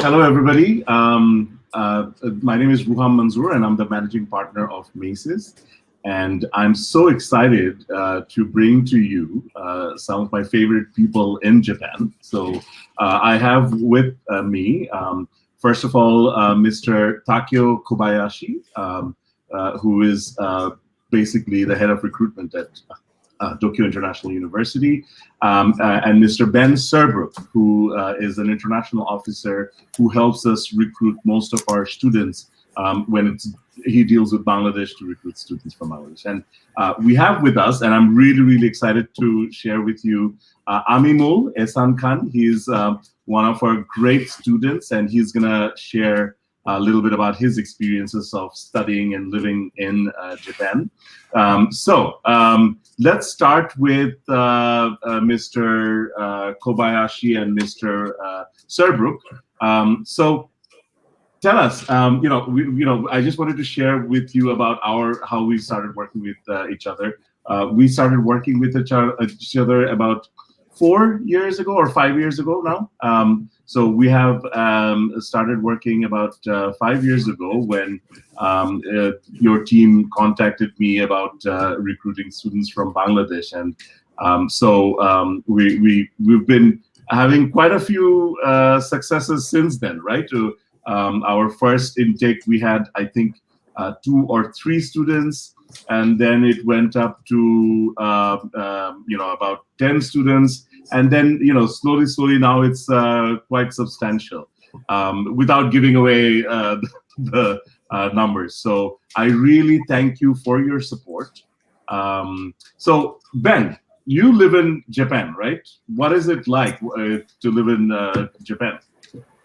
Hello, everybody. My name is Ruham Manzoor, and I'm the managing partner of Maces. And I'm so excited to bring to you some of my favorite people in Japan. So I have with me, first of all, Mr. Takeo Kobayashi, who is basically the head of recruitment at Tokyo International University, and Mr. Ben Surbrook, who is an international officer who helps us recruit most of our students when he deals with Bangladesh to recruit students from Bangladesh. And we have with us, and I'm really, really excited to share with you, Aminul Ehsan Khan. He's one of our great students, and he's gonna share a little bit about his experiences of studying and living in Japan. Let's start with Mr. Kobayashi and Mr. Surbrook. So tell us, I just wanted to share with you about how we started working with each other. We started working with each other about 4 years ago or 5 years ago now. So we have started working about 5 years ago when your team contacted me about recruiting students from Bangladesh, and we've been having quite a few successes since then, right? Our first intake, we had, I think, 2 or 3 students, and then it went up to about 10 students, and then slowly now it's quite substantial, without giving away the numbers. So I really thank you for your support. So Ben, you live in Japan, right? What is it like to live in Japan?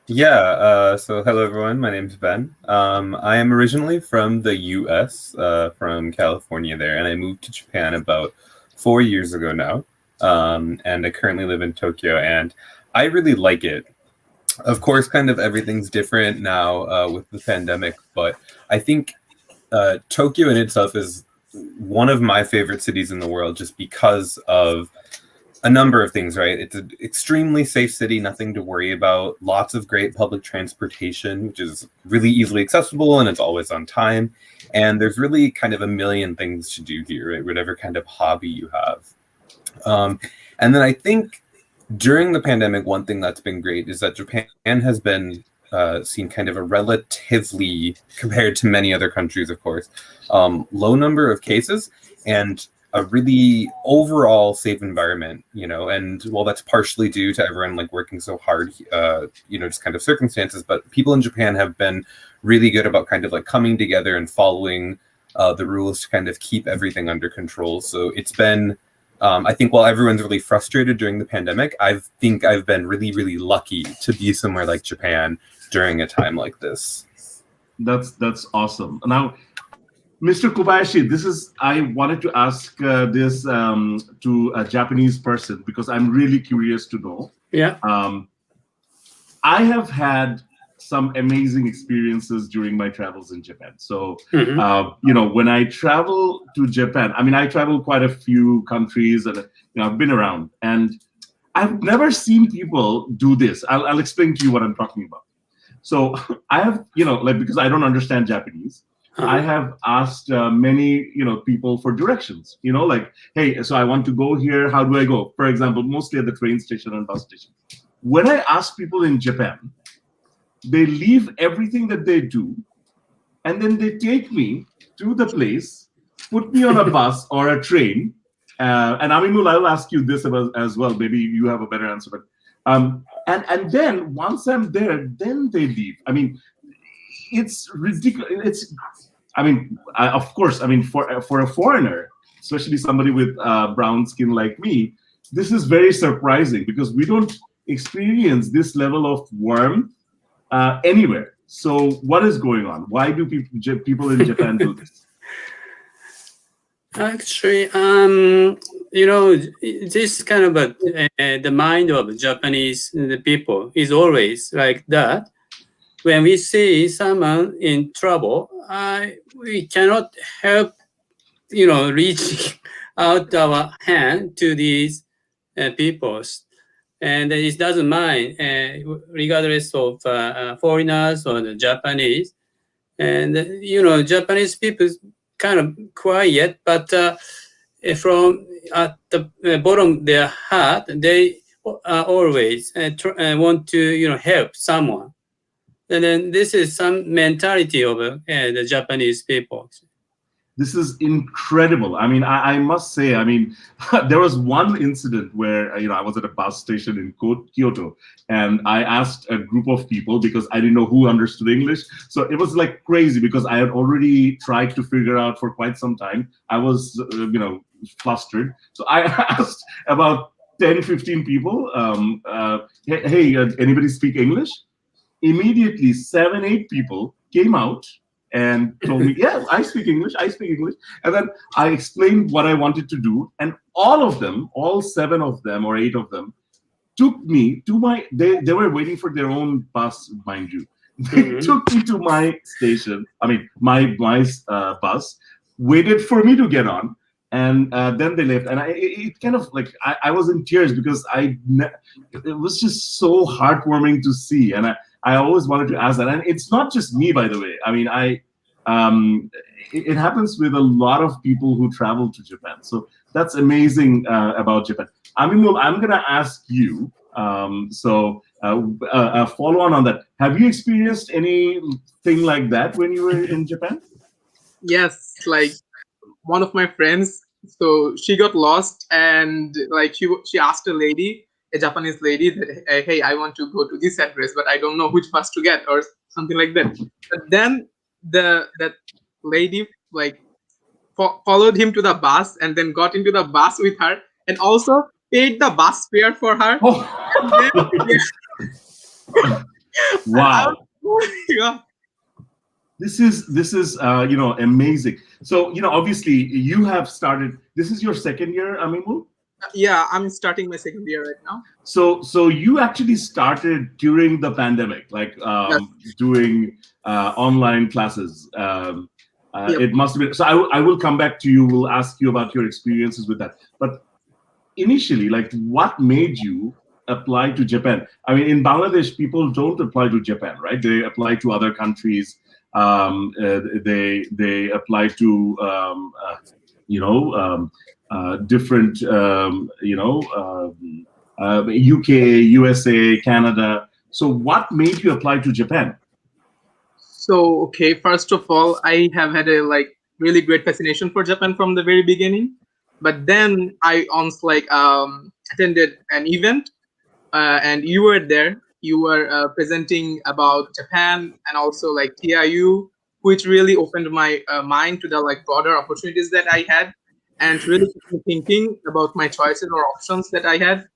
Yeah, so hello everyone, my name's Ben. I am originally from the US, from California there, and I moved to Japan about 4 years ago now. And I currently live in Tokyo, and I really like it. Of course, kind of everything's different now with the pandemic, but I think Tokyo in itself is one of my favorite cities in the world just because of a number of things, right? It's an extremely safe city, nothing to worry about, lots of great public transportation, which is really easily accessible and it's always on time. And there's really kind of a million things to do here, right? Whatever kind of hobby you have. And then I think during the pandemic, one thing that's been great is that Japan has been seen kind of a relatively, compared to many other countries, of course, low number of cases and a really overall safe environment, and while that's partially due to everyone like working so hard, just kind of circumstances, but people in Japan have been really good about kind of like coming together and following the rules to kind of keep everything under control. So it's been, I think while everyone's really frustrated during the pandemic, I think I've been really, really lucky to be somewhere like Japan during a time like this. That's awesome. Now, Mr. Kobayashi, I wanted to ask this to a Japanese person because I'm really curious to know. Yeah. I have had some amazing experiences during my travels in Japan. So, when I travel to Japan, I travel quite a few countries, and I've been around, and I've never seen people do this. I'll explain to you what I'm talking about. So I have, because I don't understand Japanese, I have asked many, people for directions, hey, so I want to go here. How do I go? For example, mostly at the train station and bus station. When I ask people in Japan, they leave everything that they do, and then they take me to the place, put me on a bus or a train. And Aminul, I'll ask you this as well. Maybe you have a better answer. But and then once I'm there, then they leave. It's ridiculous. Of course, for a foreigner, especially somebody with brown skin like me, this is very surprising because we don't experience this level of warmth anywhere. So what is going on? Why do people in Japan do this? Actually, this kind of the mind of Japanese people is always like that. When we see someone in trouble, we cannot help, reaching out our hand to these peoples. and it doesn't mind, regardless of foreigners or the Japanese. And Japanese people kind of quiet, but from at the bottom of their heart, they always want to help someone. And then this is some mentality of the Japanese people. This is incredible. I mean, I must say, I mean, there was one incident where, I was at a bus station in Kyoto, and I asked a group of people because I didn't know who understood English. So it was like crazy because I had already tried to figure out for quite some time. I was, flustered. So I asked about 10, 15 people, hey, anybody speak English? Immediately, 7, 8 people came out and told me, yeah, I speak English. And then I explained what I wanted to do. And all of them, all 7 of them or 8 of them, took me to they were waiting for their own bus, mind you. They took me to my station, my bus, waited for me to get on. And then they left. And it kind of like, I was in tears because it was just so heartwarming to see. And I always wanted to ask that. And it's not just me, by the way. I mean, it happens with a lot of people who travel to Japan. So that's amazing about Japan. Aminul, I'm going to ask you, a follow on that. Have you experienced anything like that when you were in Japan? Yes, like one of my friends, so she got lost, and like she asked a Japanese lady that, hey, I want to go to this address, but I don't know which bus to get or something like that. But then that lady like followed him to the bus and then got into the bus with her and also paid the bus fare for her. Oh. And then, Wow. yeah. This is amazing. So obviously you have started. This is your second year, Aminul? Yeah, I'm starting my second year right now. So you actually started during the pandemic, like Yes. doing online classes. Yep. It must have been. So I will come back to you. We'll ask you about your experiences with that. But initially, like, what made you apply to Japan? I mean, in Bangladesh, people don't apply to Japan, right? They apply to other countries. They apply to different UK, USA, Canada. So what made you apply to Japan? So, okay, first of all, I have had a like really great fascination for Japan from the very beginning. But then I once attended an event, and you were there. You were presenting about Japan and also like TIU, which really opened my mind to the like broader opportunities that I had, and really got me thinking about my choices or options that I had.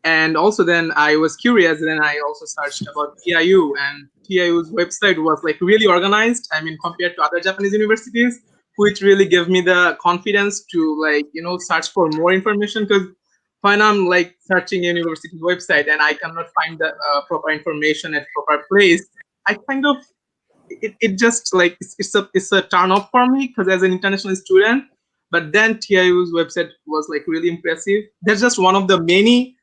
And also then I was curious, then I also searched about TIU, and TIU's website was like really organized, I mean, compared to other Japanese universities, which really gave me the confidence to like search for more information. Because when I'm like searching a university's website and I cannot find the proper information at proper place, I kind of it just like it's a turn off for me, because as an international student. But then TIU's website was like really impressive. That's just one of the many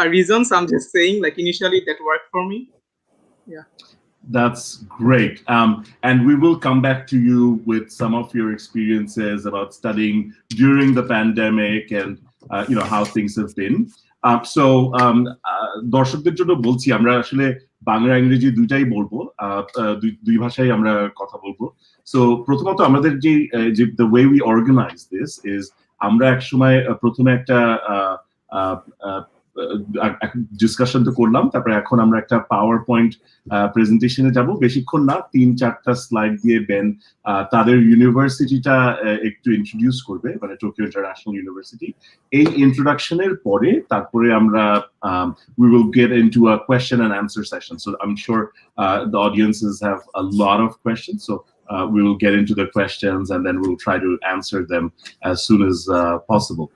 reasons. I'm just saying, like, initially that worked for me. Yeah. That's great. And we will come back to you with some of your experiences about studying during the pandemic and how things have been. দর্শকদের জন্য বলছি, আমরা আসলে বাংলা ইংরেজি দুইটাই বলবো, দুই ভাষায় আমরা কথা বলবো। সো প্রথমত আমাদের যে the way we organize this is আমরা একসময় প্রথমে একটা ডিসকাশন তো করলাম, তারপরে এখন আমরা একটা পাওয়ার পয়েন্ট প্রেজেন্টেশনে যাব, বেশিক্ষণ না, 3-4টা স্লাইড দিয়ে বেন তাদের ইউনিভার্সিটিটা একটু ইন্ট্রোডিউস করবে, মানে টোকিও ইন্টারন্যাশনাল ইউনিভার্সিটি। এই ইন্ট্রোডাকশনের পরে তারপরে আমরা we will get into a question and answer session. So I'm sure the audiences have a lot of questions, so we will get into the questions and then we'll try to answer them as soon as possible.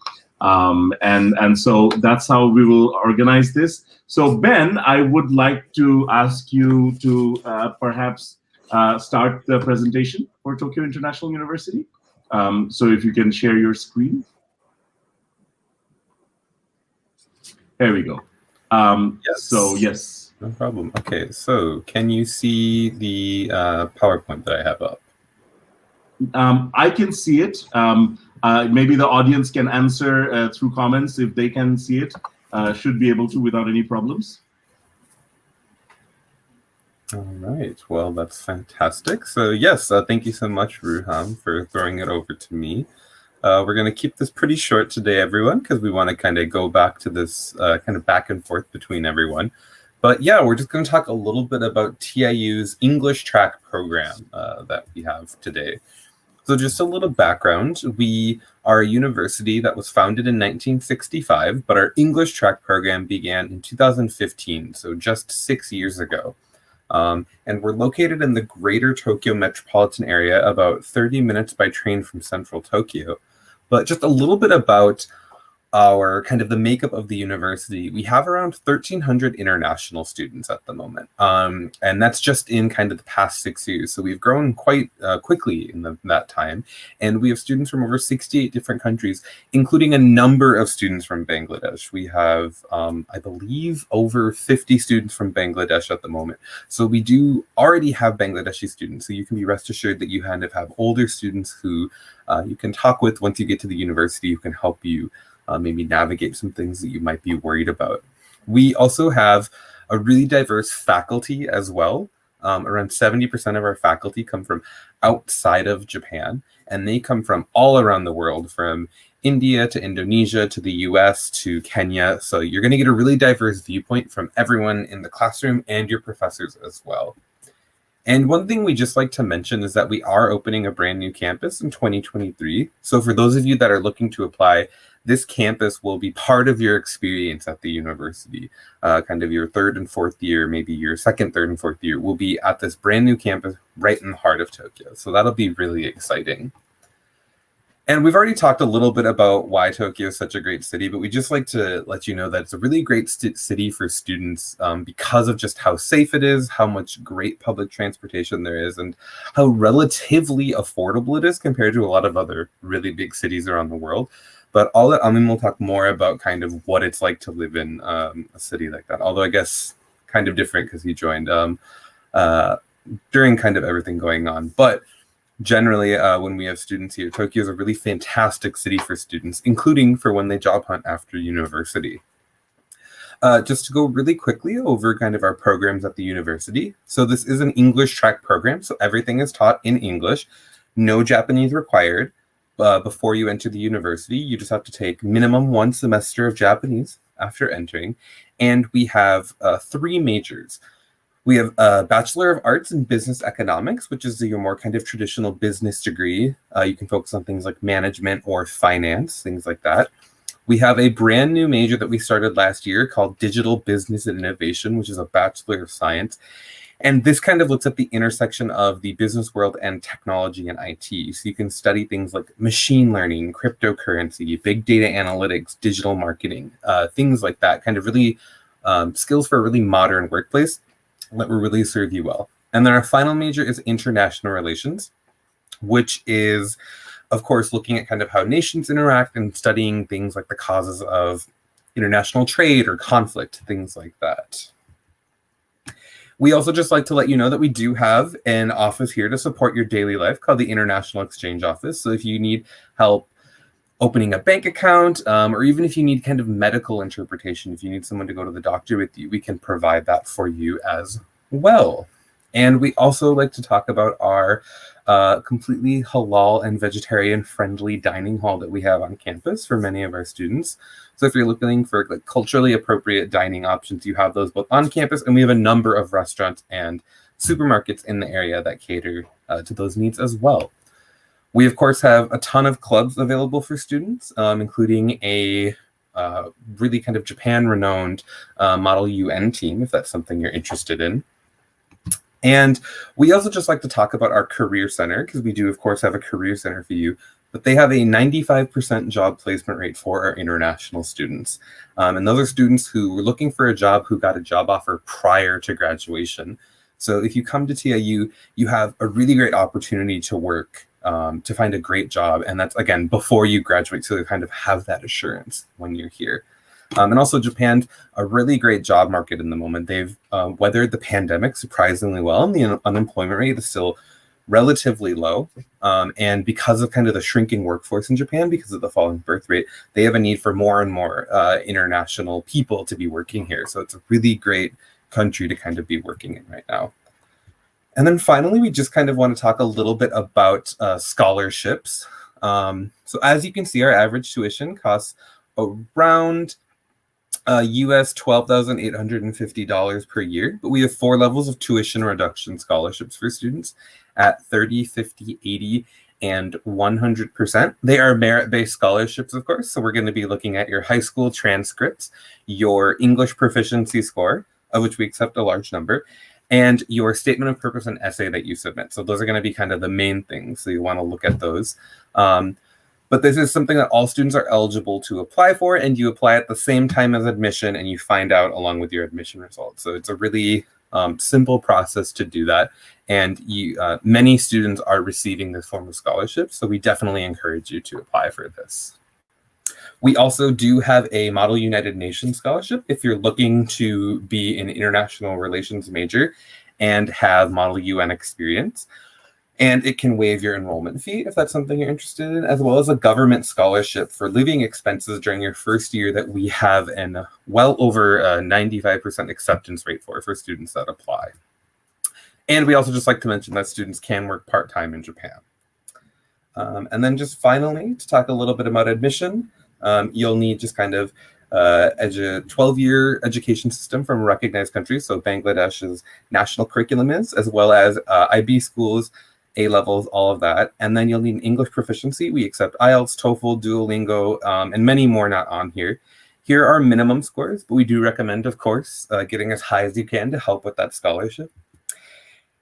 And so that's how we will organize this. So Ben, I would like to ask you to perhaps start the presentation for Tokyo International University. So if you can share your screen. There we go. Yes. So yes. No problem. Okay, so can you see the PowerPoint that I have up? I can see it. Maybe the audience can answer through comments if they can see it. Should be able to without any problems. All right. Well, that's fantastic. So yes, thank you so much, Ruham, for throwing it over to me. We're going to keep this pretty short today, everyone, because we want to kind of go back to this kind of back and forth between everyone. But yeah, we're just going to talk a little bit about TIU's English track program that we have today. So just a little background, we are a university that was founded in 1965, but our English track program began in 2015, so just 6 years ago. And we're located in the greater Tokyo metropolitan area, about 30 minutes by train from central Tokyo. But just a little bit about our kind of the makeup of the university. We have around 1,300 international students at the moment. And that's just in kind of the past 6 years. So we've grown quite quickly in that time. And we have students from over 68 different countries, including a number of students from Bangladesh. We have, I believe, over 50 students from Bangladesh at the moment. So we do already have Bangladeshi students. So you can be rest assured that you kind of have older students who you can talk with once you get to the university, who can help you maybe navigate some things that you might be worried about. We also have a really diverse faculty as well. Around 70% of our faculty come from outside of Japan, and they come from all around the world, from India to Indonesia to the US to Kenya. So you're going to get a really diverse viewpoint from everyone in the classroom and your professors as well. And one thing we just like to mention is that we are opening a brand new campus in 2023. So for those of you that are looking to apply, this campus will be part of your experience at the university. Kind of your third and fourth year, maybe your second, third, and fourth year will be at this brand new campus right in the heart of Tokyo. So that'll be really exciting. And we've already talked a little bit about why Tokyo is such a great city, but we just like to let you know that it's a really great city for students because of just how safe it is, how much great public transportation there is, and how relatively affordable it is compared to a lot of other really big cities around the world. But I'll let Amin will talk more about kind of what it's like to live in a city like that. Although I guess kind of different because he joined during kind of everything going on. But generally, when we have students here, Tokyo is a really fantastic city for students, including for when they job hunt after university. Just to go really quickly over kind of our programs at the university. So this is an English track program. So everything is taught in English, no Japanese required. Before you enter the university, you just have to take minimum 1 semester of Japanese after entering. And we have 3 majors. We have a Bachelor of Arts in Business Economics, which is your more kind of traditional business degree. You can focus on things like management or finance, things like that. We have a brand new major that we started last year called Digital Business and Innovation, which is a Bachelor of Science. And this kind of looks at the intersection of the business world and technology and IT. So you can study things like machine learning, cryptocurrency, big data analytics, digital marketing, things like that, kind of really skills for a really modern workplace that will really serve you well. And then our final major is international relations, which is, of course, looking at kind of how nations interact and studying things like the causes of international trade or conflict, things like that. We also just like to let you know that we do have an office here to support your daily life called the International Exchange Office. So if you need help opening a bank account, or even if you need kind of medical interpretation, if you need someone to go to the doctor with you, we can provide that for you as well. And we also like to talk about our completely halal and vegetarian friendly dining hall that we have on campus for many of our students. So if you're looking for like culturally appropriate dining options, you have those both on campus, and we have a number of restaurants and supermarkets in the area that cater to those needs as well. We, of course, have a ton of clubs available for students, including a really kind of Japan-renowned Model UN team, if that's something you're interested in. And we also just like to talk about our Career Center, because we do, of course, have a Career Center for you. But they have a 95% job placement rate for our international students. And those are students who were looking for a job, who got a job offer prior to graduation. So if you come to TIU, you have a really great opportunity to work, to find a great job. And that's, again, before you graduate, so you kind of have that assurance when you're here. And also Japan, a really great job market in the moment. They've weathered the pandemic surprisingly well, and the unemployment rate is still relatively low. And because of kind of the shrinking workforce in Japan, because of the falling birth rate, they have a need for more and more international people to be working here. So it's a really great country to kind of be working in right now. And then finally, we just kind of want to talk a little bit about scholarships. So as you can see, our average tuition costs around US $12,850 per year, but we have 4 levels of tuition reduction scholarships for students at 30, 50, 80, and 100%. They are merit-based scholarships, of course, so we're going to be looking at your high school transcripts, your English proficiency score, of which we accept a large number, and your statement of purpose and essay that you submit. So those are going to be kind of the main things, so you want to look at those. But this is something that all students are eligible to apply for, and you apply at the same time as admission, and you find out along with your admission results. So it's a really simple process to do that, and many students are receiving this form of scholarship, so we definitely encourage you to apply for this. We also do have a Model United Nations scholarship if you're looking to be an international relations major and have Model UN experience. And it can waive your enrollment fee if that's something you're interested in, as well as a government scholarship for living expenses during your first year that we have an well over 95% acceptance rate for students that apply. And we also just like to mention that students can work part-time in Japan. And then just finally, to talk a little bit about admission, you'll need just kind of a 12-year education system from a recognized country, so Bangladesh's national curriculum is, as well as IB schools, A-levels, all of that. And then you'll need an English proficiency. We accept IELTS, TOEFL, Duolingo, and many more not on here. Here are minimum scores, but we do recommend, of course, getting as high as you can to help with that scholarship.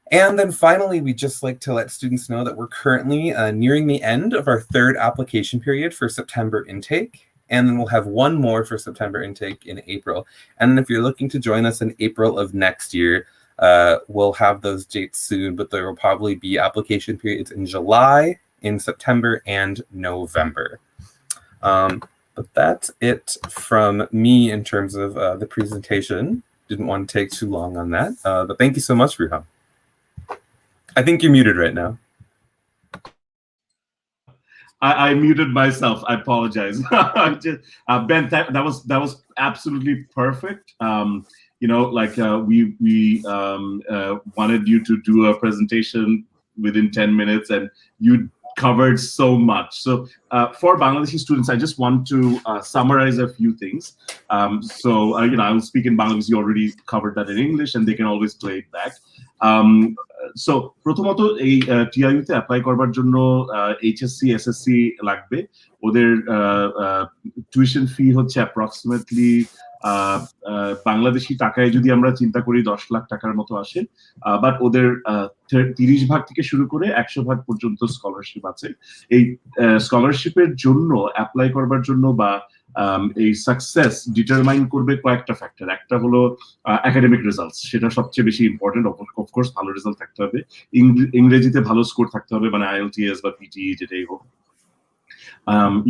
And then finally, we just like to let students know that we're currently nearing the end of our 3rd application period for September intake. And then we'll have one more for September intake in April. And then if you're looking to join us in April of next year, we'll have those dates soon, but there will probably be application periods in July, in September, and November. But that's it from me in terms of the presentation. Didn't want to take too long on that, but thank you so much, Ruham. I think you're muted right now. I muted myself. I apologize. Ben, that was absolutely perfect. You know, like we wanted you to do a presentation within 10 minutes, and you covered so much. So for Bangladeshi students, I just want to summarize a few things. You know, I will speak in Bangladeshi. You already covered that in English, and they can always play it back. So প্রথমত এই টিআইইউতে apply করবার জন্য HSC SSC লাগবে। ওদের tuition fee হচ্ছে approximately Bangladeshi টাকায় যদি আমরা চিন্তা করি 10 লাখ টাকার মতো আসে, বাট ওদের 30% থেকে শুরু করে 100% পর্যন্ত স্কলারশিপ আছে। এই স্কলারশিপের জন্য অ্যাপ্লাই করবার জন্য বা এই সাকসেস ডিটারমাইন করবে কয়েকটা ফ্যাক্টর। একটা হলো একাডেমিক রেজাল্টস, সেটা সবচেয়ে বেশি ইম্পর্টেন্ট। অফকোর্স ভালো রেজাল্ট থাকতে হবে, ইংরেজিতে ভালো স্কোর থাকতে হবে, মানে আইএলটিএস বা পিটিই যেটাই হোক।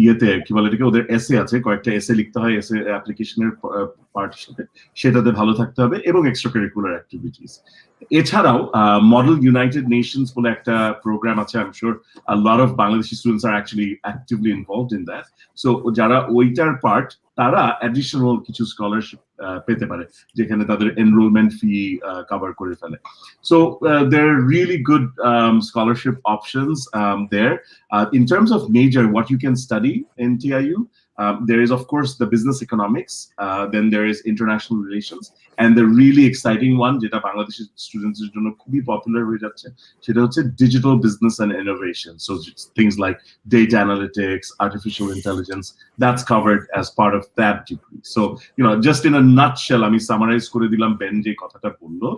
ইয়েতে কি বলে এটাকে, ওদের এসে আছে, কয়েকটা এসে লিখতে হয় এসে অ্যাপ্লিকেশনের পার্টির সাথে, সেটাতে ভালো থাকতে হবে, এবং এক্সট্রা কারিকুলার অ্যাক্টিভিটিস। এছাড়াও মডেল ইউনাইটেড নেশনস বলে একটা প্রোগ্রাম আছে। I am sure a lot of Bangladeshi students are actually actively involved in that. So যারা ওইটার পার্ট, তারা অ্যাডিশনাল কিছু স্কলারশিপ পেতে পারে, যেখানে তাদের এনরোলমেন্ট ফি কভার করে ফেলে। So there are really good scholarship options there. In terms of major, what you can study in TIU, there is, of course, the business economics, then there is international relations, and the really exciting one, যেটা Bangladeshi students এর জন্য খুবই popular হয়ে যাচ্ছে, সেটা হচ্ছে digital business and innovation. So things like data analytics, artificial intelligence, that's covered as part of that degree. So, you know, just in a nutshell, আমি summarise করে দিলাম বেন যে কথাটা বললো।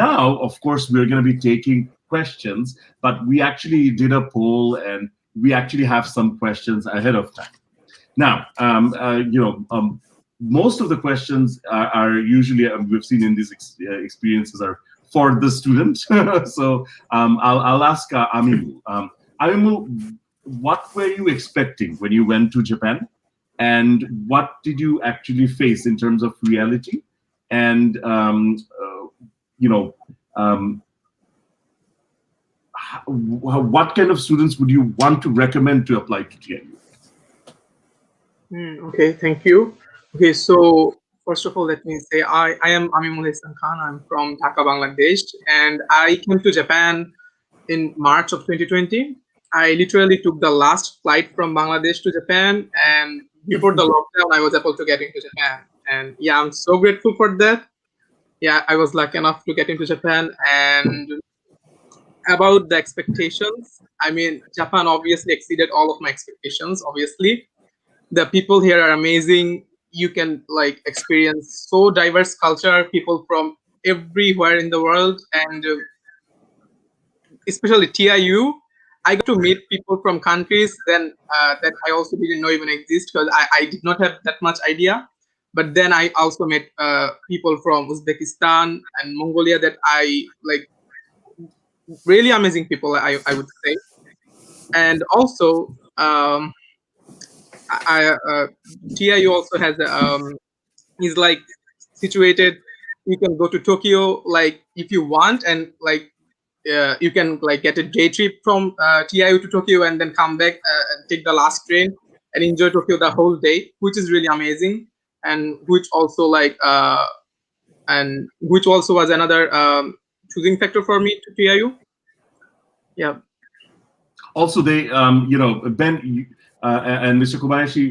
Now, of course, we're going to be taking questions, but we actually did a poll, and we actually have some questions ahead of time. Now, you know, most of the questions are usually, we've seen in these experiences, are for the student. So I'll ask Aminul. Aminul, what were you expecting when you went to Japan? and what did you actually face in terms of reality? And what kind of students would you want to recommend to apply to TIU? Okay, thank you. Okay, so first of all, let me say I am Aminul Ehsan Khan. I'm from Dhaka, Bangladesh, and I came to Japan in March of 2020. I literally took the last flight from Bangladesh to Japan, and before the lockdown, I was able to get into Japan. And yeah, I'm so grateful for that. Yeah, I was lucky enough to get into Japan. And about the expectations, I mean, Japan obviously exceeded all of my expectations, obviously. The people here are amazing. You can like experience so diverse culture, people from everywhere in the world, and especially TIU. I got to meet people from countries then that I also didn't know even exist, because I did not have that much idea. But then I also met people from Uzbekistan and Mongolia that I like, really amazing people, I would say. And also TIU also has is like situated. You can go to Tokyo like if you want, and like you can like get a day trip from TIU to Tokyo and then come back and take the last train and enjoy Tokyo the whole day, which is really amazing, and which also like and which also was another choosing factor for me to TIU. Yeah. Also, they, Ben and Mr. Kobayashi,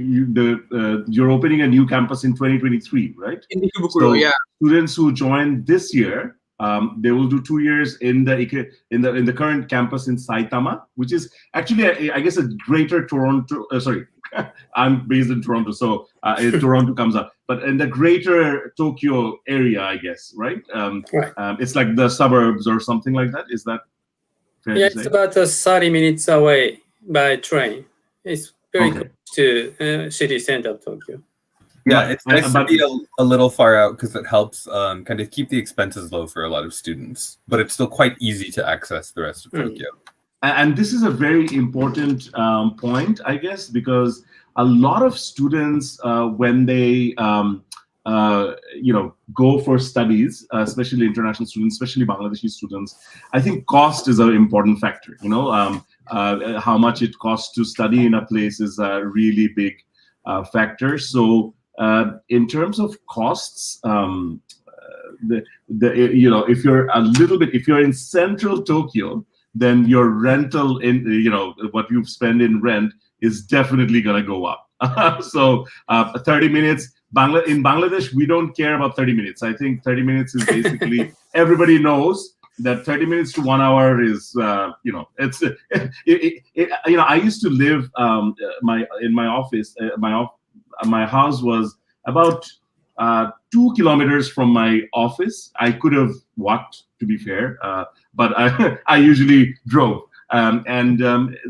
you're opening a new campus in 2023, right? In Ikebukuro, yeah. Students who join this year, they will do 2 years in the current campus in Saitama, which is actually, I guess, a greater Toronto. Sorry, I'm based in Toronto, so Toronto comes up. But in the greater Tokyo area, I guess, right? Right. It's like the suburbs or something like that. Is that fair to say? It's about 30 minutes away by train. It's very close to city center of Tokyo. Yeah, it's nice to be a little far out because it helps kind of keep the expenses low for a lot of students, but it's still quite easy to access the rest of Tokyo. And this is a very important point, I guess, because a lot of students, when they go for studies, especially international students, especially Bangladeshi students, I think cost is an important factor. How much it costs to study in a place is a really big factor. So in terms of costs, if you're in central Tokyo, then your rental what you spend in rent is definitely going to go up. So 30 minutes. In Bangladesh, we don't care about 30 minutes. I think 30 minutes is basically everybody knows that 30 minutes to 1 hour is it's I used to live in my office. My house was about 2 kilometers from my office. I could have walked, to be fair, but I usually drove.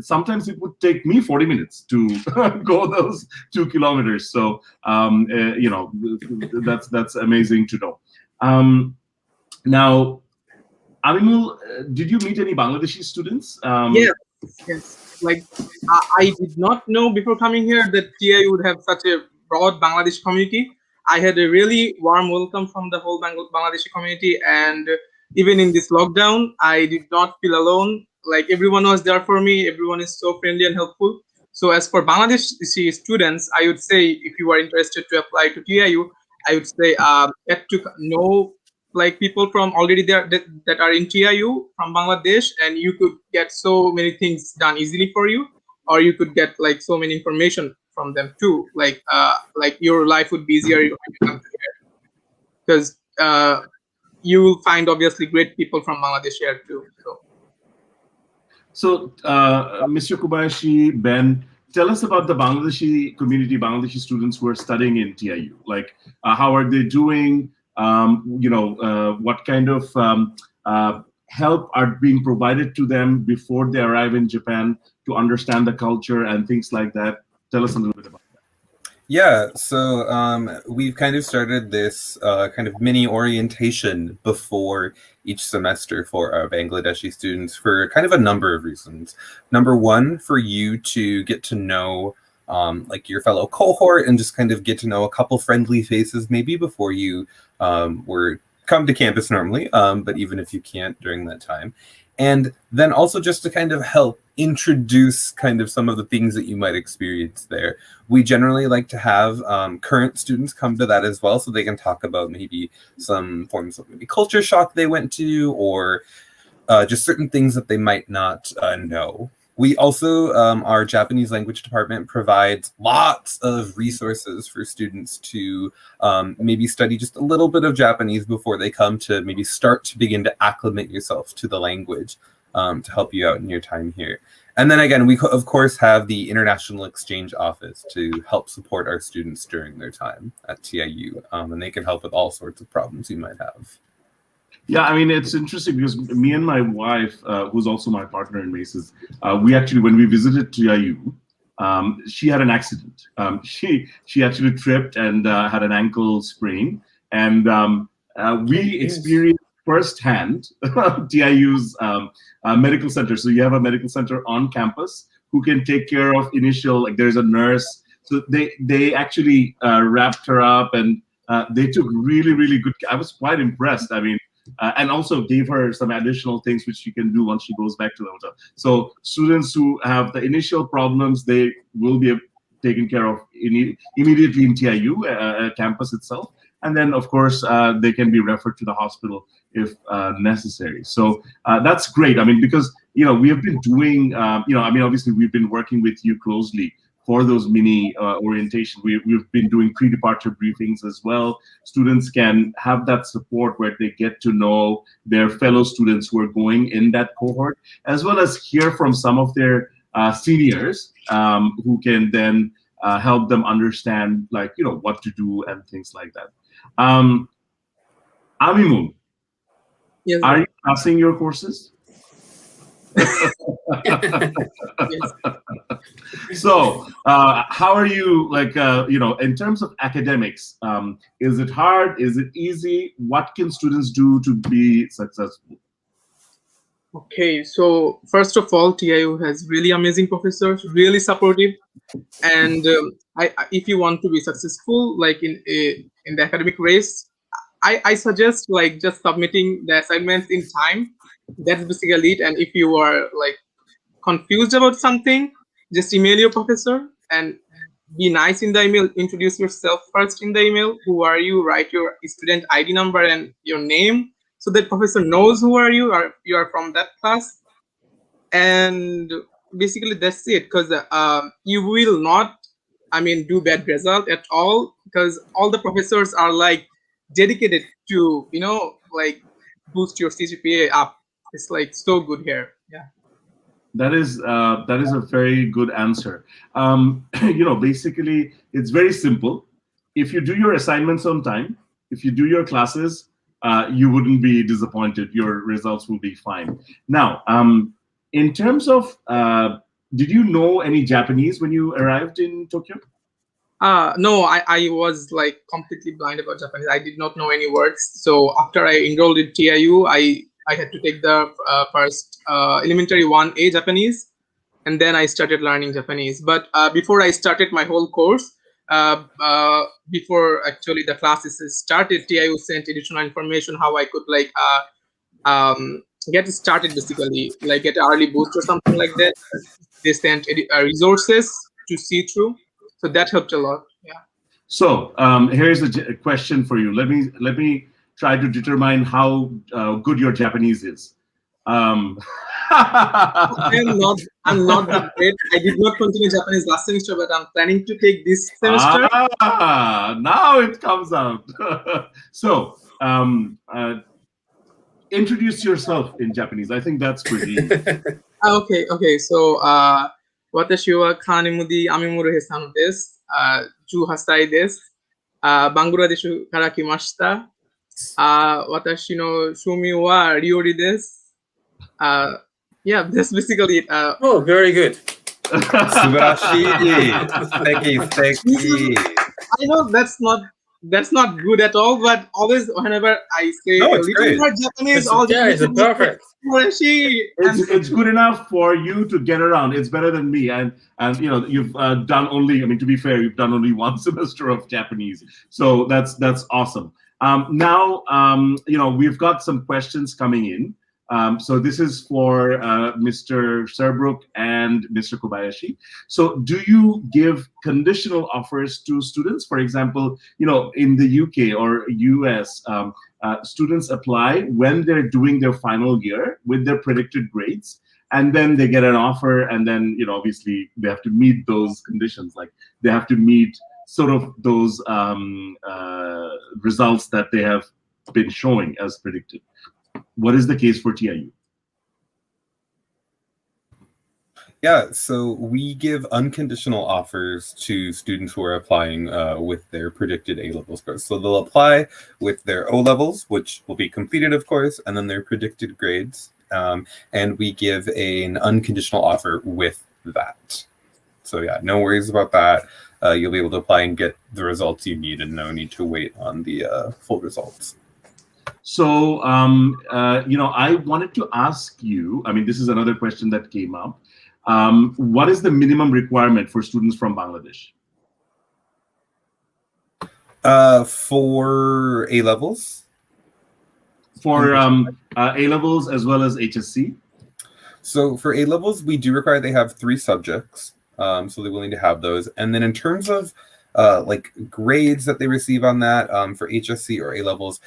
Sometimes it would take me 40 minutes to go those 2 kilometers. So, that's amazing to know. Now, Aminul, did you meet any Bangladeshi students? Yes. Like, I did not know before coming here that TIU would have such a broad Bangladeshi community. I had a really warm welcome from the whole Bangladeshi community, and even in this lockdown, I did not feel alone. Like, everyone was there for me. Everyone is so friendly and helpful. So as for Bangladeshi students, I would say if you are interested to apply to TIU, I would say get to know like people from already there that are in TIU from Bangladesh, and you could get so many things done easily for you, or you could get like so many information from them too. Like your life would be easier because you will find obviously great people from Bangladesh here too. So, Mr. Kobayashi, Ben, tell us about the Bangladeshi community, Bangladeshi students who are studying in TIU. Like, how are they doing? What kind of help are being provided to them before they arrive in Japan to understand the culture and things like that? Tell us a little bit about that. Yeah, so we've kind of started this kind of mini orientation before each semester for our Bangladeshi students for kind of a number of reasons. Number one, for you to get to know like your fellow cohort and just kind of get to know a couple friendly faces maybe before you were come to campus normally, but even if you can't during that time. And then also just to kind of help introduce kind of some of the things that you might experience there. We generally like to have current students come to that as well, so they can talk about maybe some forms of maybe culture shock they went to, or just certain things that they might not know. We also, our Japanese language department provides lots of resources for students to maybe study just a little bit of Japanese before they come to maybe start to begin to acclimate yourself to the language to help you out in your time here. And then again, we of course have the International Exchange Office to help support our students during their time at TIU, and they can help with all sorts of problems you might have. Yeah, I mean, it's interesting because me and my wife, who's also my partner in Maces, we actually, when we visited TIU, she had an accident. She actually tripped and had an ankle sprain. And we experienced firsthand TIU's medical center. So you have a medical center on campus who can take care of initial, like there's a nurse. So they actually wrapped her up, and they took really, really good care. I was quite impressed. I mean, and also gave her some additional things which she can do once she goes back to the hotel. So students who have the initial problems, they will be taken care of immediately in TIU campus itself. And then, of course, they can be referred to the hospital if necessary. So that's great. I mean, because, we have been doing, obviously we've been working with you closely for those mini orientation. We've been doing pre-departure briefings as well. Students can have that support where they get to know their fellow students who are going in that cohort, as well as hear from some of their seniors who can then help them understand, like, what to do and things like that. Aminul, Yes, are you passing your courses? yes. So, how are you, like, in terms of academics? Is it hard? Is it easy? What can students do to be successful? Okay, so first of all, TIU has really amazing professors, really supportive, and if you want to be successful, like in the academic race, I suggest like just submitting the assignments in time. That's basically it. And if you are like confused about something, just email your professor and be nice in the email. Introduce yourself first in the email. Who are you? Write your student ID number and your name, so that professor knows who are you, or you are from that class. And basically that's it, because you will not, do bad result at all, because all the professors are like dedicated to, like boost your CGPA up. It's like so good here. Yeah. That is a very good answer. Basically, it's very simple. If you do your assignments on time, if you do your classes, you wouldn't be disappointed. Your results will be fine. Now, in terms of, did you know any Japanese when you arrived in Tokyo? No, I was like completely blind about Japanese. I did not know any words. So after I enrolled in TIU, I had to take the first elementary 1A Japanese, and then I started learning Japanese. But before I started my whole course, before actually the classes started, TIU sent additional information how I could like get started, basically like get an early boost or something like that. They sent resources to see through, so that helped a lot. Yeah. So here's a question for you. Let me try to determine how good your Japanese is. I'm not that great. I did not continue Japanese last semester, but I'm planning to take this semester. Now it comes out. So introduce yourself in Japanese. I think that's pretty easy. Okay. So, 私は金森アミムルヘさんです。18歳です。バングラデシュから来ました。私の趣味は料理です。Yeah, that's basically it. Oh, very good. 素晴らしい。素敵。I know that's not that's not good at all. But always, whenever I say No, a it's little great. more Japanese, It's, all yeah, it's Japanese people perfect. It's good enough for you to get around. It's better than me. And you've done only. I mean, to be fair, you've done only one semester of Japanese, so that's awesome. Now, we've got some questions coming in. So this is for Mr. Surbrook and Mr. Kobayashi. So do you give conditional offers to students? For example, in the UK or US, students apply when they're doing their final year with their predicted grades, and then they get an offer, and then obviously they have to meet those conditions. Like they have to meet sort of those results that they have been showing as predicted. What is the case for TIU? Yeah, so we give unconditional offers to students who are applying with their predicted A-level scores. So they'll apply with their O-levels, which will be completed, of course, and then their predicted grades. And we give an unconditional offer with that. So yeah, no worries about that. You'll be able to apply and get the results you need, and no need to wait on the full results. So, I wanted to ask you, I mean, this is another question that came up. What is the minimum requirement for students from Bangladesh? For A-levels? For A-levels as well as HSC? So for A-levels, we do require they have 3 subjects. So they will need to have those. And then in terms of like grades that they receive on that for HSC or A-levels,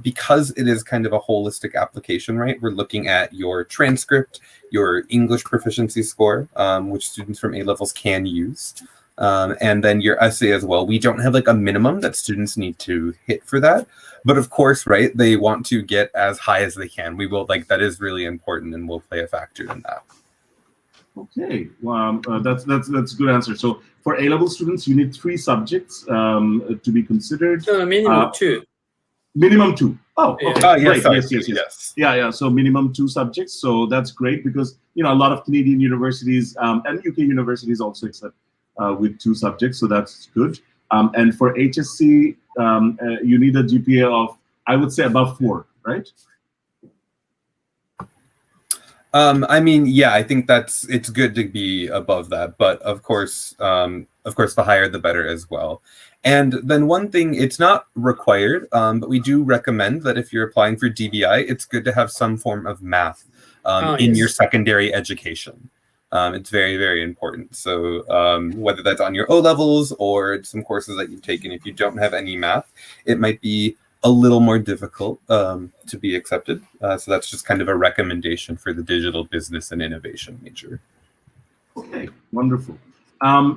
because it is kind of a holistic application, right? We're looking at your transcript, your English proficiency score, which students from A-levels can use, and then your essay as well. We don't have like a minimum that students need to hit for that. But of course, right, they want to get as high as they can. We will, that is really important, and will play a factor in that. Okay, that's a good answer. So for A-level students, you need 3 subjects to be considered. Minimum 2. Minimum 2. Oh, okay. Yes, Great. Yes. Yeah. So minimum 2 subjects. So that's great because a lot of Canadian universities and UK universities also accept with 2 subjects. So that's good. And for HSC, you need a GPA of, I would say, above 4, right? I mean, yeah, I think it's good to be above that, but of course, the higher the better as well. And then one thing, it's not required, but we do recommend that if you're applying for DBI, it's good to have some form of math in your secondary education. It's very, very important. So whether that's on your O-levels or some courses that you've taken, if you don't have any math, it might be a little more difficult to be accepted. So that's just kind of a recommendation for the digital business and innovation major. Okay, wonderful.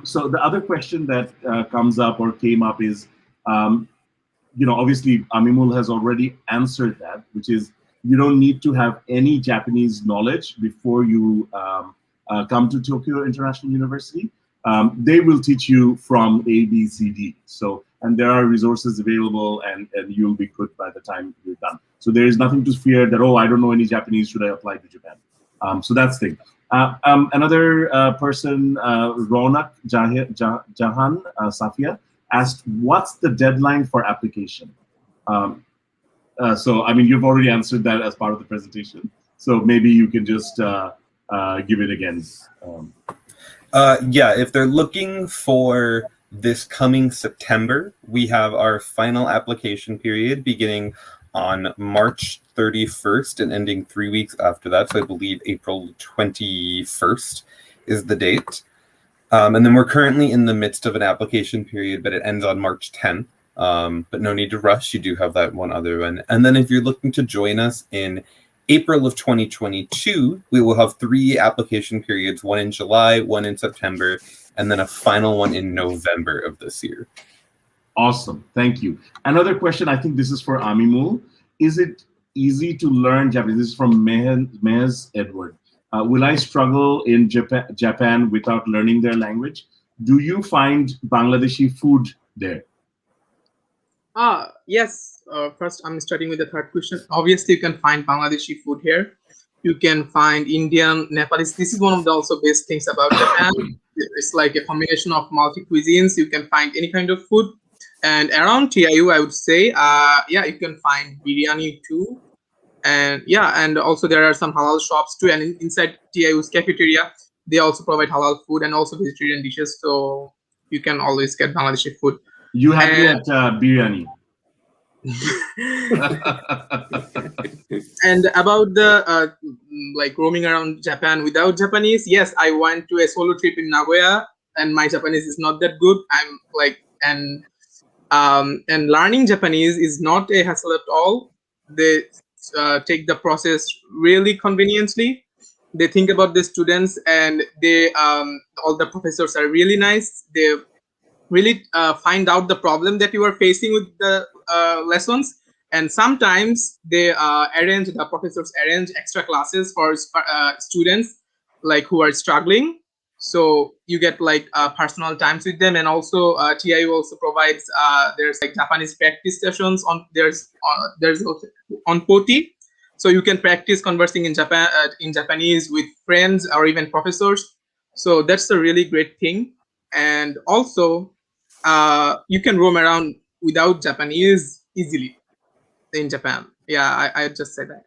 So the other question that comes up or came up is, obviously Aminul has already answered that, which is you don't need to have any Japanese knowledge before you come to Tokyo International University. They will teach you from A, B, C, D. So, and there are resources available, and you'll be good by the time you're done. So there is nothing to fear that, I don't know any Japanese, should I apply to Japan? So that's the thing. Another person, Ronak Jahan Safia, asked, what's the deadline for application? So, I mean, you've already answered that as part of the presentation. So maybe you can just give it again. Yeah, if they're looking for this coming September, we have our final application period beginning on March 31st and ending 3 weeks after that. So I believe April 21st is the date. And then we're currently in the midst of an application period, but it ends on March 10th. But no need to rush. You do have that one other one. And then if you're looking to join us in April of 2022, we will have 3 application periods, one in July, one in September, and then a final one in November of this year. Awesome. Thank you. Another question, I think this is for Aminul. Is it easy to learn Japanese? This is from Mez Edward. Will I struggle in Japan without learning their language? Do you find Bangladeshi food there? Yes. First, I'm starting with the third question. Obviously, you can find Bangladeshi food here. You can find Indian, Nepalese. This is one of the also best things about Japan. It's like a combination of multi cuisines. You can find any kind of food. And around TIU, I would say, yeah, you can find biryani too. And yeah, and also there are some halal shops too. And inside TIU's cafeteria, they also provide halal food and also vegetarian dishes. So you can always get Bangladeshi food. You had me And at biryani. and about the like roaming around Japan without Japanese, yes, I went to a solo trip in Nagoya, and my Japanese is not that good. I'm like, and learning Japanese is not a hassle at all. They take the process really conveniently. They think about the students, and they all the professors are really nice. They really find out the problem that you are facing with the lessons, and sometimes they the professors arrange extra classes for students like who are struggling, so you get like personal times with them. And also TIU also provides there's like Japanese practice sessions on there's also on Poti, so you can practice conversing in Japanese with friends or even professors. So that's a really great thing. And also you can roam around without Japanese easily in Japan. Yeah, I just said that.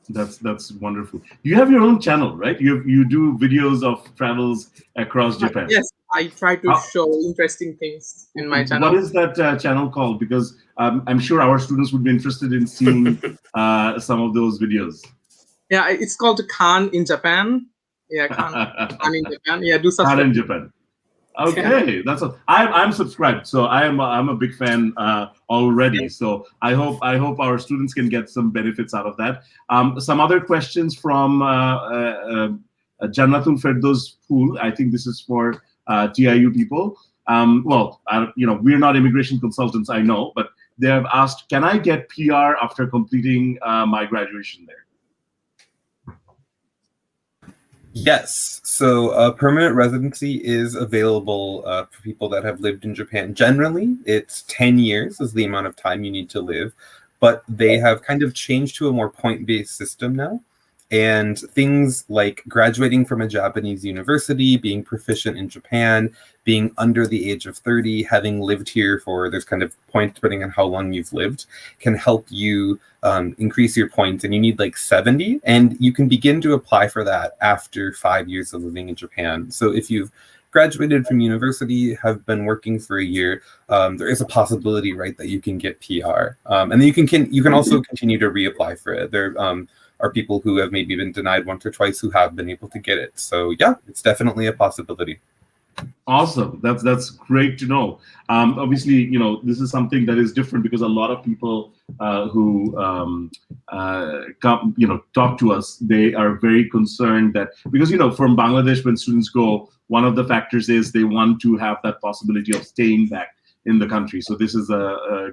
That's wonderful. You have your own channel, right? You do videos of travels across Japan. Yes, I try to show interesting things in my channel. What is that channel called? Because I'm sure our students would be interested in seeing some of those videos. Yeah, it's called Khan in Japan. Yeah, Khan in Japan. Yeah, do subscribe. Khan in Japan. Okay, that's I'm subscribed, so I'm a big fan already. So I hope our students can get some benefits out of that. Some other questions from Jannatul Ferdows Pool. I think this is for TIU people. Well, we're not immigration consultants, I know, but they have asked, can I get PR after completing my graduation there? Yes. So permanent residency is available for people that have lived in Japan. Generally, it's 10 years is the amount of time you need to live, but they have kind of changed to a more point-based system now. And things like graduating from a Japanese university, being proficient in Japan, being under the age of 30, having lived here for, there's kind of points depending on how long you've lived, can help you increase your points. And you need like 70, and you can begin to apply for that after 5 years of living in Japan. So if you've graduated from university, have been working for a year, there is a possibility, right, that you can get PR. And then you can also continue to reapply for it. There are people who have maybe been denied once or twice who have been able to get it. So yeah, it's definitely a possibility. Awesome. That's great to know. Obviously, this is something that is different because a lot of people who come, talk to us, they are very concerned that because, from Bangladesh, when students go, one of the factors is they want to have that possibility of staying back in the country. So this is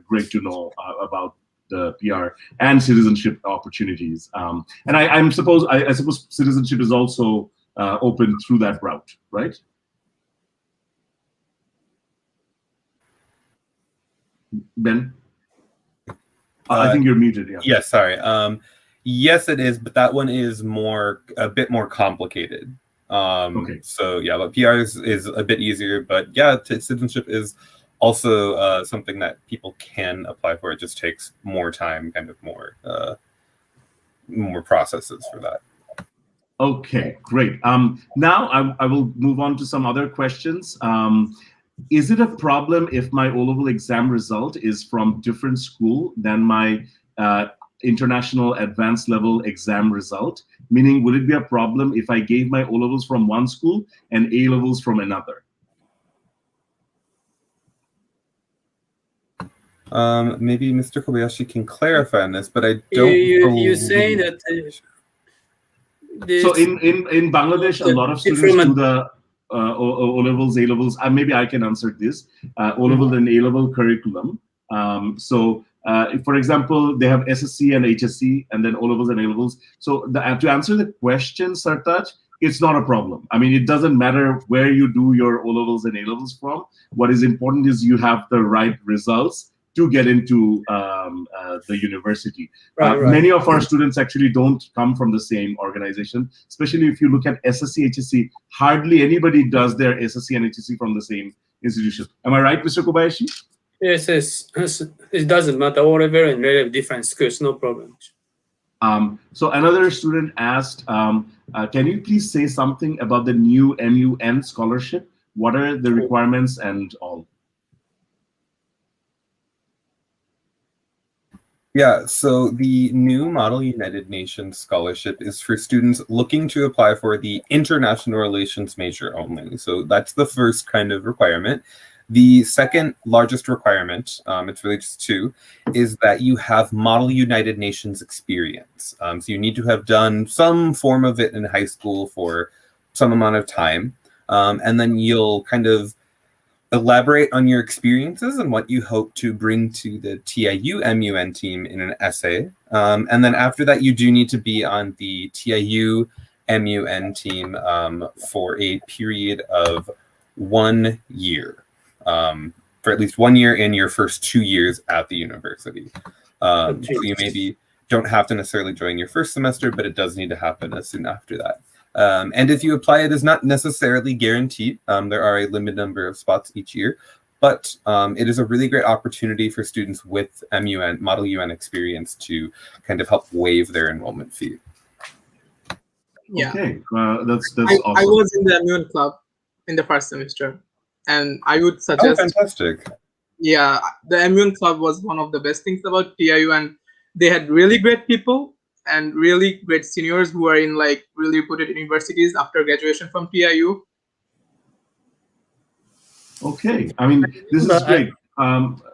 great to know about the PR and citizenship opportunities. And I suppose citizenship is also open through that route, right? Ben? I think you're muted. Yeah. Yes, sorry. Yes, it is, but that one is a bit more complicated. Okay. So yeah, but PR is a bit easier, but yeah, citizenship is also something that people can apply for. It just takes more time, kind of more processes for that. Okay, great. Now I will move on to some other questions. Is it a problem if my O-level exam result is from different school than my international advanced level exam result? Meaning, would it be a problem if I gave my O-levels from one school and A-levels from another? Maybe Mr. Kobayashi can clarify on this, but I don't. You say that. So in Bangladesh, a lot of students do the O-levels, A-levels. Maybe I can answer this. O-level and A-level curriculum. So, for example, they have SSC and HSC, and then O-levels and A-levels. So to answer the question, Sartaj, it's not a problem. I mean, it doesn't matter where you do your O-levels and A-levels from. What is important is you have the right results to get into the university. Right. Many of our students actually don't come from the same organization, especially if you look at SSC, HSC, hardly anybody does their SSC and HSC from the same institution. Am I right, Mr. Kobayashi? Yes, it doesn't matter. All are very, very different schools, no problem. So another student asked, can you please say something about the new MUN scholarship? What are the requirements and all? Yeah, so the new Model United Nations Scholarship is for students looking to apply for the international relations major only. So that's the first kind of requirement. The second largest requirement, it's really just two, is that you have Model United Nations experience. So you need to have done some form of it in high school for some amount of time. And then you'll kind of elaborate on your experiences and what you hope to bring to the TIU MUN team in an essay. And then after that, you do need to be on the TIU MUN team for a period of 1 year, for at least 1 year in your first 2 years at the university. So you maybe don't have to necessarily join your first semester, but it does need to happen as soon after that. And if you apply, it is not necessarily guaranteed. There are a limited number of spots each year, but it is a really great opportunity for students with MUN, Model UN experience to kind of help waive their enrollment fee. Yeah. Okay, that's awesome. I was in the MUN club in the first semester, and I would suggest. Oh, fantastic! Yeah, the MUN club was one of the best things about TIU, and they had really great people and really great seniors who are in like really reputed universities after graduation from TIU. Okay, I mean, this is great.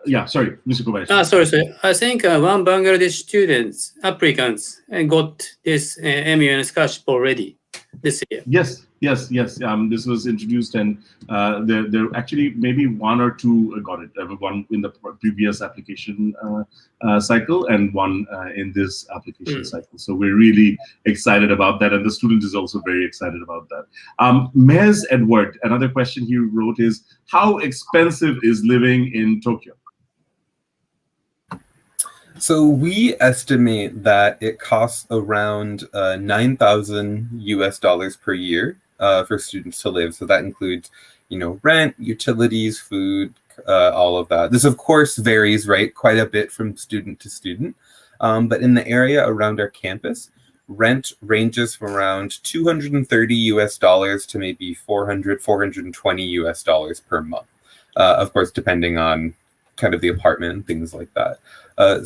Yeah, sorry, Mr. Kobayashi. Sorry. I think one Bangladesh students, applicants, got this MUN scholarship already this year. Yes. This was introduced, and there actually maybe one or two got it. One in the previous application cycle, and one in this application cycle. So we're really excited about that, and the student is also very excited about that. Mez Edward, another question he wrote is, how expensive is living in Tokyo? So we estimate that it costs around $9,000 per year for students to live. So that includes, rent, utilities, food, all of that. This, of course, varies, right, quite a bit from student to student. But in the area around our campus, rent ranges from around $230 to maybe $420 per month. Of course, depending on kind of the apartment and things like that.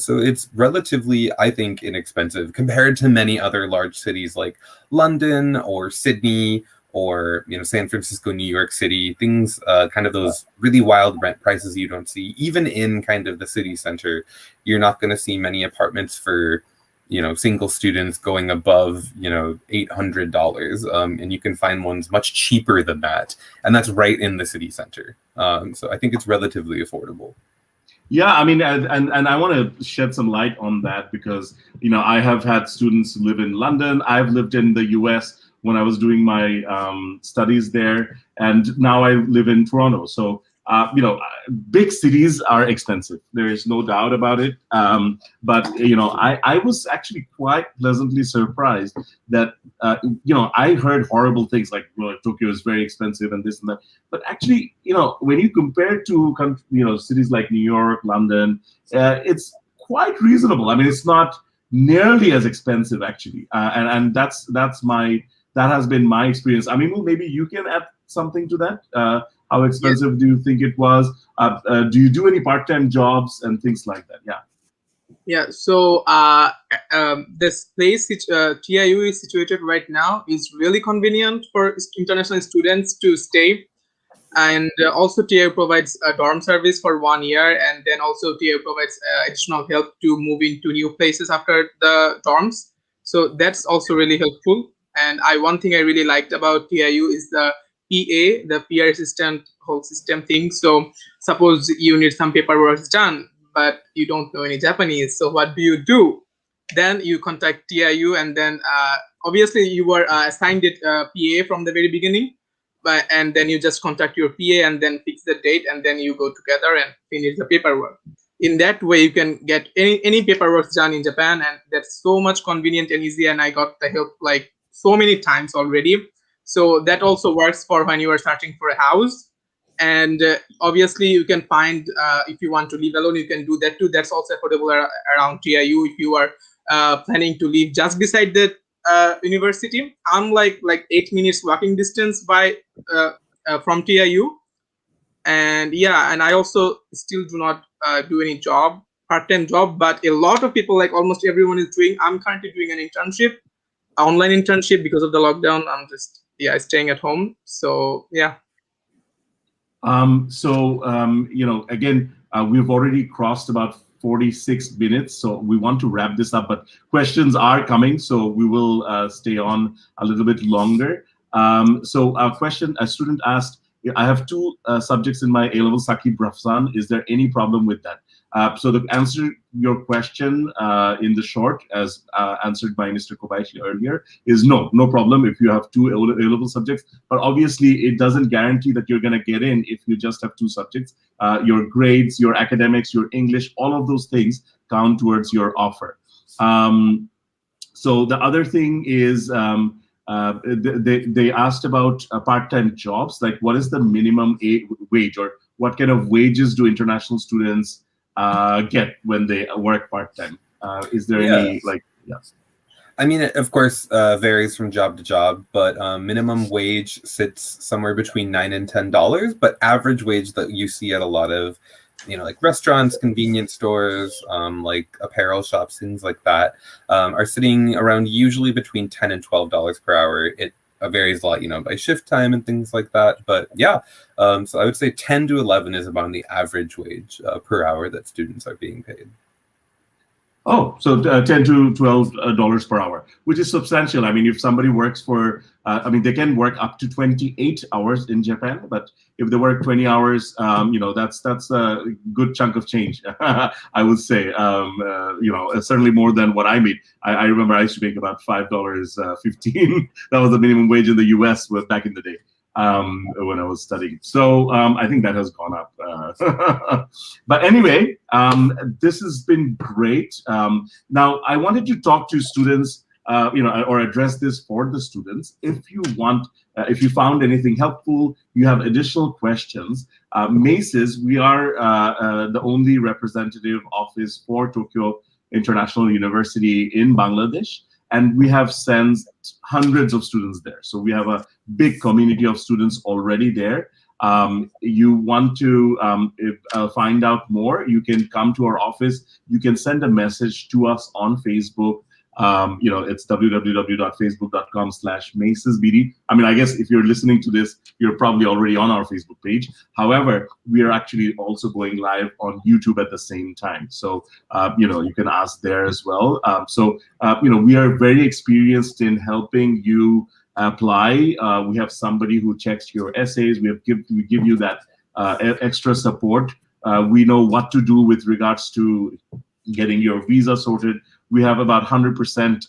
So it's relatively, I think, inexpensive compared to many other large cities like London or Sydney or San Francisco, New York City, things kind of those really wild rent prices you don't see. Even in kind of the city center, you're not going to see many apartments for single students going above $800, and you can find ones much cheaper than that, and that's right in the city center. So I think it's relatively affordable. Yeah, I mean, and I want to shed some light on that because, I have had students live in London. I've lived in the US when I was doing my studies there, and now I live in Toronto. So, big cities are expensive. There is no doubt about it. But, I was actually quite pleasantly surprised that, I heard horrible things like, Tokyo is very expensive and this and that. But actually, when you compare to, cities like New York, London, it's quite reasonable. I mean, it's not nearly as expensive, actually. And that has been my experience. I mean, maybe you can add something to that. How expensive do you think it was? Do you do any part-time jobs and things like that? Yeah. Yeah. So this place which TIU is situated right now is really convenient for international students to stay. And also TIU provides a dorm service for 1 year. And then also TIU provides additional help to move into new places after the dorms. So that's also really helpful. And one thing I really liked about TIU is the PA, the peer assistant whole system thing. So suppose you need some paperwork done, but you don't know any Japanese. So what do? Then you contact TIU, and then obviously you were assigned it PA from the very beginning, and then you just contact your PA and then fix the date, and then you go together and finish the paperwork. In that way, you can get any paperwork done in Japan, and that's so much convenient and easy. And I got the help like so many times already. So that also works for when you are searching for a house. And obviously you can find, if you want to live alone, you can do that too. That's also affordable around TIU if you are planning to live just beside the university. I'm like 8 minutes walking distance by from TIU. And yeah, and I also still do not do any job, part-time job, but a lot of people, like almost everyone is doing. I'm currently doing an internship, online internship, because of the lockdown. I'm just staying at home. So yeah. Again, we've already crossed about 46 minutes, so we want to wrap this up, but questions are coming, so we will stay on a little bit longer. So a student asked, I have two subjects in my A-level, Saqib Rafsan. Is there any problem with that? So to answer your question in the short, as answered by Mr. Kobayashi earlier, is no problem if you have two A-level subjects. But obviously, it doesn't guarantee that you're going to get in if you just have two subjects. Your grades, your academics, your English, all of those things count towards your offer. So the other thing is, they asked about part-time jobs, like what is the minimum wage, or what kind of wages do international students get when they work part-time? Is there any, like, I mean, it, of course, varies from job to job, but minimum wage sits somewhere between $9 and $10. But average wage that you see at a lot of, like restaurants, convenience stores, like apparel shops, things like that, are sitting around usually between $10 and $12 per hour. It varies a lot, by shift time and things like that. But yeah, so I would say 10 to 11 is about the average wage per hour that students are being paid. Oh, so $10 to $12 per hour, which is substantial. I mean, if somebody works for, they can work up to 28 hours in Japan, but if they work 20 hours, that's a good chunk of change, I would say. Certainly more than what I made. I remember I used to make about $5.15. That was the minimum wage in the US back in the day. When I was studying. So I think that has gone up. But anyway, this has been great. Now, I wanted to talk to students, or address this for the students. If you want, if you found anything helpful, you have additional questions, MACES, we are the only representative office for Tokyo International University in Bangladesh. And we have sent hundreds of students there. So we have a big community of students already there. You want to find out more, you can come to our office. You can send a message to us on Facebook. It's www.facebook.com/MACESBD. I mean, I guess if you're listening to this, you're probably already on our Facebook page. However, we are actually also going live on YouTube at the same time. So, you can ask there as well. We are very experienced in helping you apply. We have somebody who checks your essays. We give you that extra support. We know what to do with regards to getting your visa sorted. We have about 100%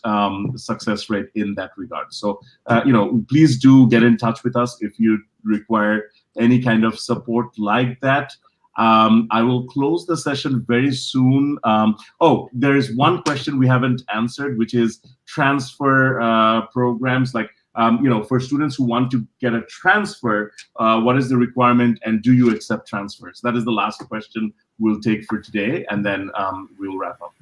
success rate in that regard. So, please do get in touch with us if you require any kind of support like that. I will close the session very soon. There is one question we haven't answered, which is transfer programs. Like, for students who want to get a transfer, what is the requirement, and do you accept transfers? That is the last question we'll take for today, and then we'll wrap up.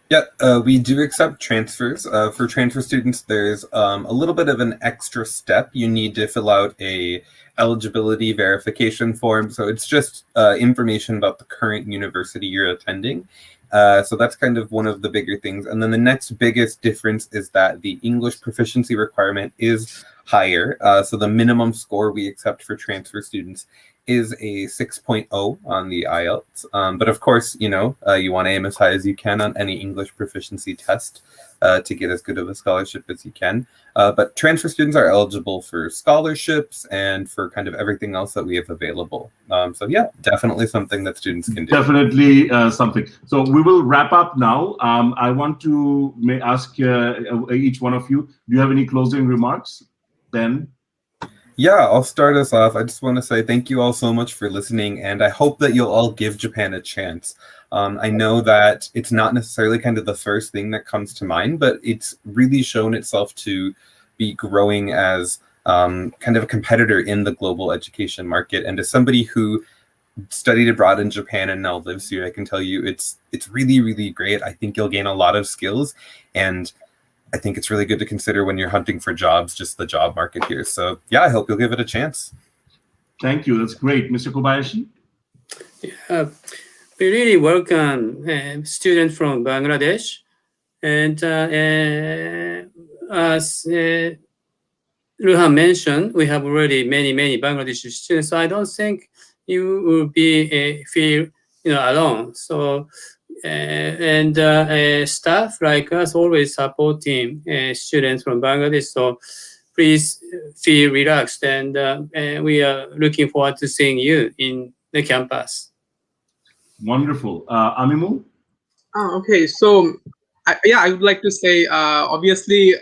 Yeah, we do accept transfers. For transfer students, there's a little bit of an extra step. You need to fill out a eligibility verification form. So it's just information about the current university you're attending. So that's kind of one of the bigger things. And then the next biggest difference is that the English proficiency requirement is higher. So the minimum score we accept for transfer students is a 6.0 on the IELTS. But of course, you want to aim as high as you can on any English proficiency test to get as good of a scholarship as you can. But transfer students are eligible for scholarships and for kind of everything else that we have available. So yeah, definitely something that students can do. Definitely something. So we will wrap up now. I want to ask each one of you, do you have any closing remarks? Ben? Yeah, I'll start us off. I just want to say thank you all so much for listening, and I hope that you'll all give Japan a chance. I know that it's not necessarily kind of the first thing that comes to mind, but it's really shown itself to be growing as kind of a competitor in the global education market. And as somebody who studied abroad in Japan and now lives here, I can tell you it's really, really great. I think you'll gain a lot of skills, and I think it's really good to consider when you're hunting for jobs, just the job market here. So yeah, I hope you'll give it a chance. Thank you. That's great. Mr. Kobayashi? We really welcome students from Bangladesh, and as Ruhan mentioned, we have already many Bangladeshi students. So I don't think you will be feel alone. So staff like us always supporting students from Bangladesh. So please feel relaxed, and we are looking forward to seeing you in the campus. Wonderful. Aminul? Okay, so I would like to say, obviously,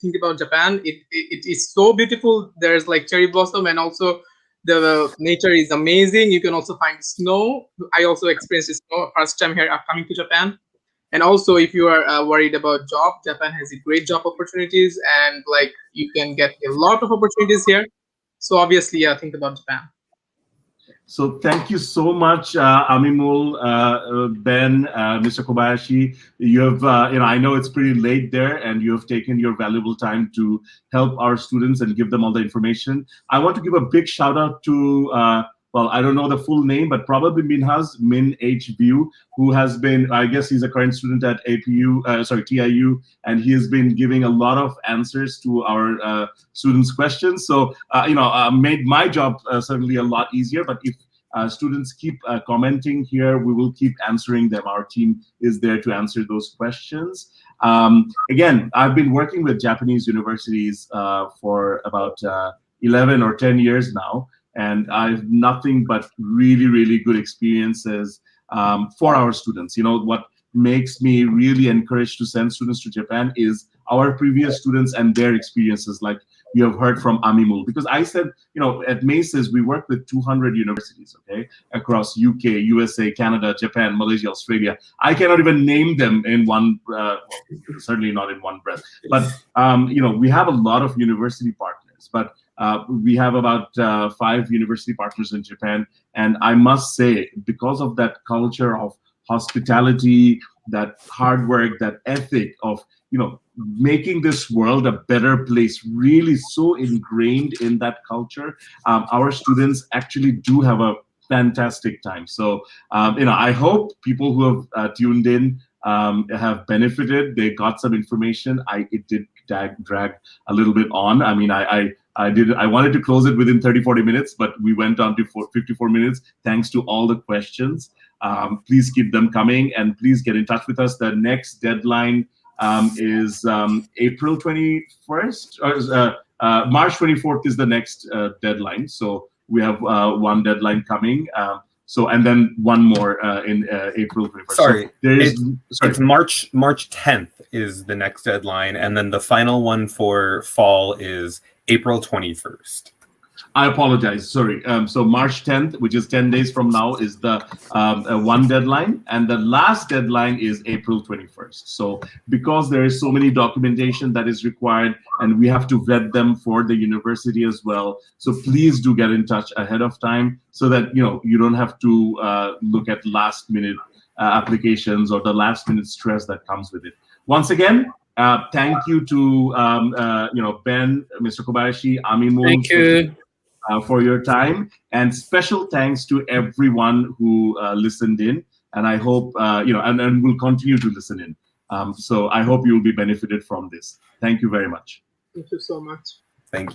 think about Japan. It is so beautiful. There's like cherry blossom, and also the nature is amazing. You can also find snow. I also experienced snow first time here coming to Japan. And also, if you are worried about job, Japan has a great job opportunities, and like you can get a lot of opportunities here. So obviously, yeah, think about Japan. So thank you so much, Aminul, Ben, Mr. Kobayashi. You have, I know it's pretty late there, and you have taken your valuable time to help our students and give them all the information. I want to give a big shout out to, well, I don't know the full name, but probably Min H. View, who has been, I guess he's a current student at TIU, and he has been giving a lot of answers to our students' questions. So, made my job certainly a lot easier, but if students keep commenting here, we will keep answering them. Our team is there to answer those questions. Again, I've been working with Japanese universities for about 11 or 10 years now, and I've nothing but really good experiences for our students. What makes me really encouraged to send students to Japan is our previous students and their experiences, like you have heard from Aminul. Because I said, at Maces, we work with 200 universities, okay, across UK, USA, Canada, Japan, Malaysia, Australia. I cannot even name them in one, certainly not in one breath. But, we have a lot of university partners, but we have about 5 university partners in Japan. And I must say, because of that culture of hospitality, that hard work, that ethic of, making this world a better place, really so ingrained in that culture, our students actually do have a fantastic time. So, I hope people who have tuned in have benefited. They got some information. It did drag a little bit on. I mean, I wanted to close it within 30-40 minutes, but we went on to 54 minutes thanks to all the questions. Please keep them coming, and please get in touch with us. The next deadline is April 21st, or March 24th is the next deadline. So we have one deadline coming. And then one more in April 21st. Sorry, so it's March 10th is the next deadline, and then the final one for fall is April 21st. I apologize. Sorry. So March 10th, which is 10 days from now, is the one deadline, and the last deadline is April 21st. So because there is so many documentation that is required, and we have to vet them for the university as well. So please do get in touch ahead of time, so that you don't have to look at last-minute applications or the last-minute stress that comes with it. Once again, thank you to Ben, Mr. Kobayashi, Aminul. Thank you. For your time, and special thanks to everyone who listened in, and I hope and will continue to listen in. So I hope you will be benefited from this. Thank you very much. Thank you so much.